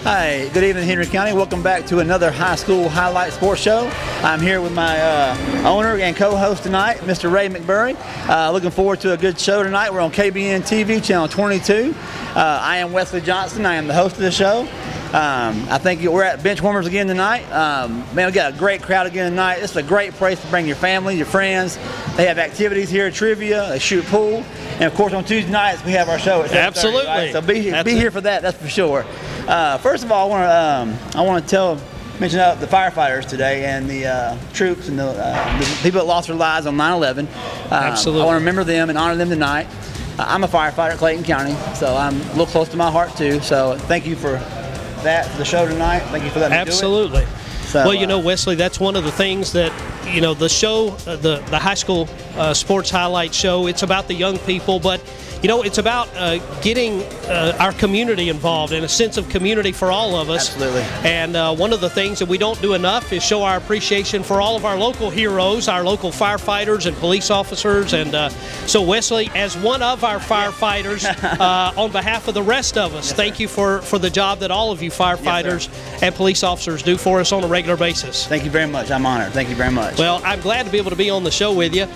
Hi, good evening, Henry County. Welcome back to another high school highlight sports show. I'm here with my owner and co-host tonight, Mr. Ray McBurry. Looking forward to a good show tonight. We're on KBN TV, channel 22. I am Wesley Johnson. I am the host of the show. I think we're at Benchwarmers again tonight. Man, we got a great crowd again tonight. This is a great place to bring your family, your friends. They have activities here, trivia, they shoot pool. And of course, on Tuesday nights, we have our show at 7:30, Absolutely. right? So be here for that, that's for sure. First of all, I want to mention the firefighters today and the troops and the people that lost their lives on 9/11. Absolutely. I want to remember them and honor them tonight. I'm a firefighter in Clayton County, so I'm a little close to my heart too. So thank you for that, for the show tonight. Thank you for letting me do it. Absolutely. So, well, you know, Wesley, that's one of the things that, you know, the show, the high school sports highlight show, it's about the young people, but, you know, it's about getting our community involved and a sense of community for all of us. Absolutely. And one of the things that we don't do enough is show our appreciation for all of our local heroes, our local firefighters and police officers. And so, Wesley, as one of our firefighters, on behalf of the rest of us, thank you for the job that all of you firefighters and police officers do for us on a regular basis. Thank you very much. I'm honored. Thank you very much. Well, I'm glad to be able to be on the show with you.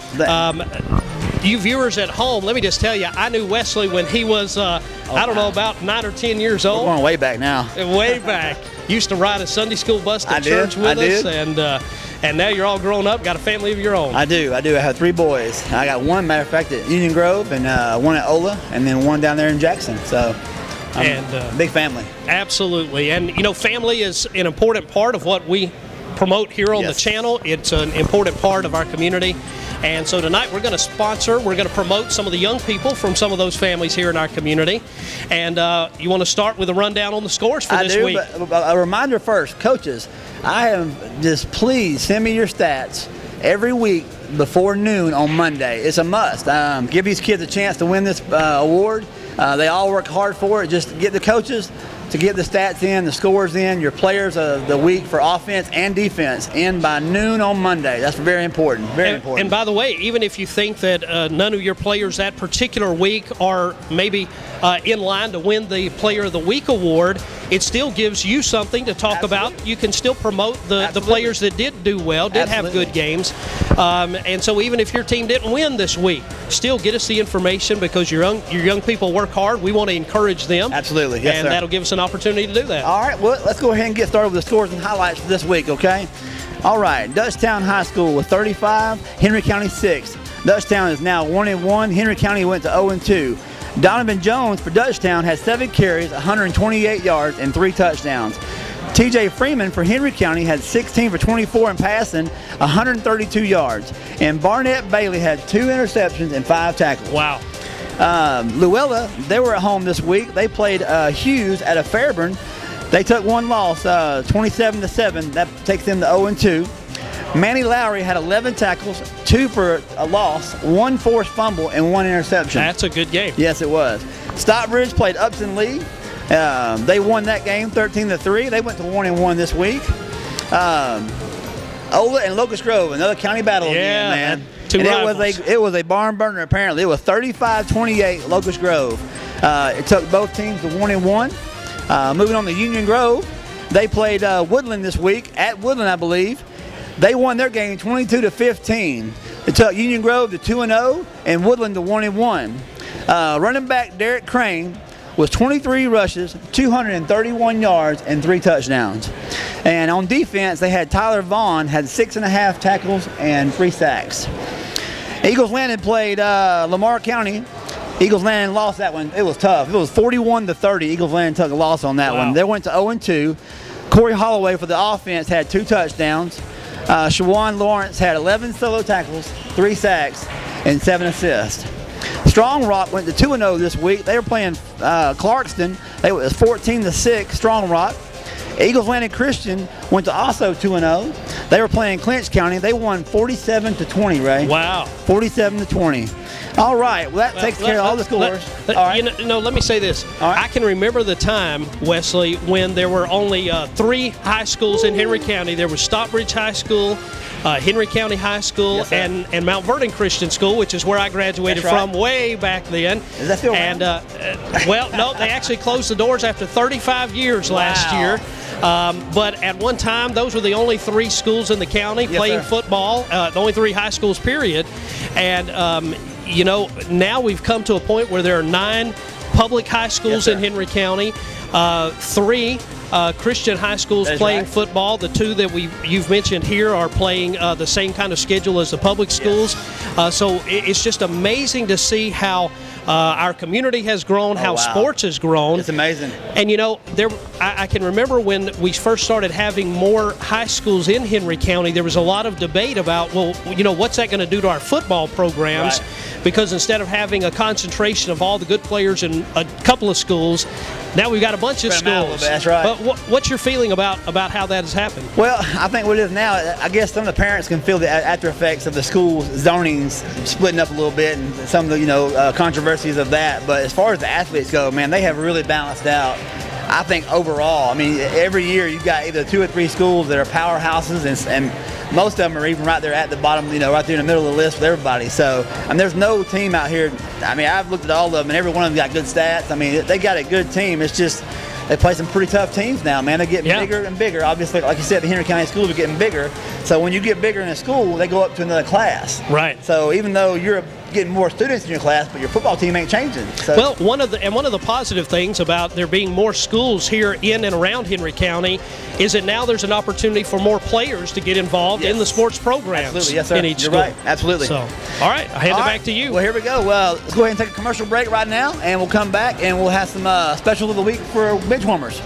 You viewers at home, let me just tell you, I knew Wesley when he was, I don't know, about 9 or 10 years We're old. going way back now. Way back. Used to ride a Sunday school bus to church with us, and now you're all grown up, got a family of your own. I do. I have 3 boys. I got one, matter of fact, at Union Grove, and one at Ola, and then one down there in Jackson. So, big family. Absolutely. And, you know, family is an important part of what we promote here on the channel. It's an important part of our community. And so tonight we're going to promote some of the young people from some of those families here in our community. And you want to start with a rundown on the scores for this week? But a reminder first, coaches, I am just, please send me your stats every week before noon on Monday. It's a must. Give these kids a chance to win this award. They all work hard for it. Just get the coaches to get the stats in, the scores in, your players of the week for offense and defense in by noon on Monday. That's very important, very important. And by the way, even if you think that none of your players that particular week are maybe in line to win the Player of the Week award, it still gives you something to talk about. You can still promote the players that did do well, did have good games. And so even if your team didn't win this week, still get us the information because your young people work hard. We want to encourage them. Absolutely, yes, and sir. that'll give us an opportunity to do that. All right, well, let's go ahead and get started with the scores and highlights for this week, okay? All right, Dutchtown High School with 35, Henry County 6. Dutchtown is now 1-1. Henry County went to 0-2. Donovan Jones for Dutchtown had 7 carries, 128 yards, and 3 touchdowns. TJ Freeman for Henry County had 16 for 24 in passing, 132 yards. And Barnett Bailey had 2 interceptions and 5 tackles. Wow. Luella, they were at home this week. They played Hughes at a Fairburn. They took one loss, 27-7. That takes them to 0-2. Manny Lowry had 11 tackles, 2 for a loss, 1 forced fumble, and 1 interception. That's a good game. Yes, it was. Stockbridge played Upson Lee. They won that game 13-3. They went to 1-1 this week. Ola and Locust Grove, another county battle again, man. Two rivals. It was a barn burner, apparently. It was 35-28 Locust Grove. It took both teams to 1-1. Moving on to Union Grove, they played Woodland this week, at Woodland, I believe. They won their game 22-15. It took Union Grove to 2-0 and Woodland to 1-1. Running back Derek Crane was 23 rushes, 231 yards, and 3 touchdowns. And on defense, they had Tyler Vaughn, had 6.5 tackles and 3 sacks. Eagles Landing played Lamar County. Eagles Landing lost that one. It was tough. It was 41-30. Eagles Landing took a loss on that one. They went to 0-2. Corey Holloway for the offense had 2 touchdowns. Shawan Lawrence had 11 solo tackles, 3 sacks, and 7 assists. Strong Rock went to 2-0 this week. They were playing Clarkston. It was 14-6, Strong Rock. Eagles Landing Christian went to also 2-0. They were playing Clinch County. They won 47-20, Ray. Wow. 47-20. All right. Well, that takes care of all the scores. All right. Let me say this. All right. I can remember the time, Wesley, when there were only 3 high schools in Henry County. There was Stockbridge High School, Henry County High School, Yes, sir. and Mount Vernon Christian School, which is where I graduated That's right. from way back then. Is that still And around? well, no, they actually closed the doors after 35 years last Wow. year. But at one time, those were the only 3 schools in the county Yes, playing sir. football, the only 3 high schools, period. And, now we've come to a point where there are 9 public high schools Yes, in sir. Henry County, 3 Christian high schools That is playing right. football. The 2 that you've mentioned here are playing the same kind of schedule as the public schools. So it's just amazing to see how our community has grown, how wow. sports has grown. It's amazing. And I can remember when we first started having more high schools in Henry County, there was a lot of debate about, what's that going to do to our football programs? Right. Because instead of having a concentration of all the good players in a couple of schools, now we've got a bunch of Spread 'em out a schools. little bit, that's right. But what's your feeling about how that has happened? Well, I think what it is now, I guess some of the parents can feel the after effects of the school zonings splitting up a little bit and some of the controversies of that. But as far as the athletes go, man, they have really balanced out. I think overall, I mean, every year you've got either 2 or 3 schools that are powerhouses, and most of them are even right there at the bottom, right there in the middle of the list with everybody. So, there's no team out here. I mean, I've looked at all of them, and every one of them got good stats. I mean, they got a good team. It's just they play some pretty tough teams now, man. They're getting bigger and bigger. Obviously, like you said, the Henry County schools are getting bigger. So when you get bigger in a school, they go up to another class. Right. So even though you're getting more students in your class, but your football team ain't changing. So, Well, one of the positive things about there being more schools here in and around Henry County is that now there's an opportunity for more players to get involved in the sports programs absolutely, yes, sir. in each You're school. right. Absolutely. So, all right, I hand All it right. back to you. Well, here we go. Well, let's go ahead and take a commercial break right now, and we'll come back and we'll have some specials of the week for bench warmers.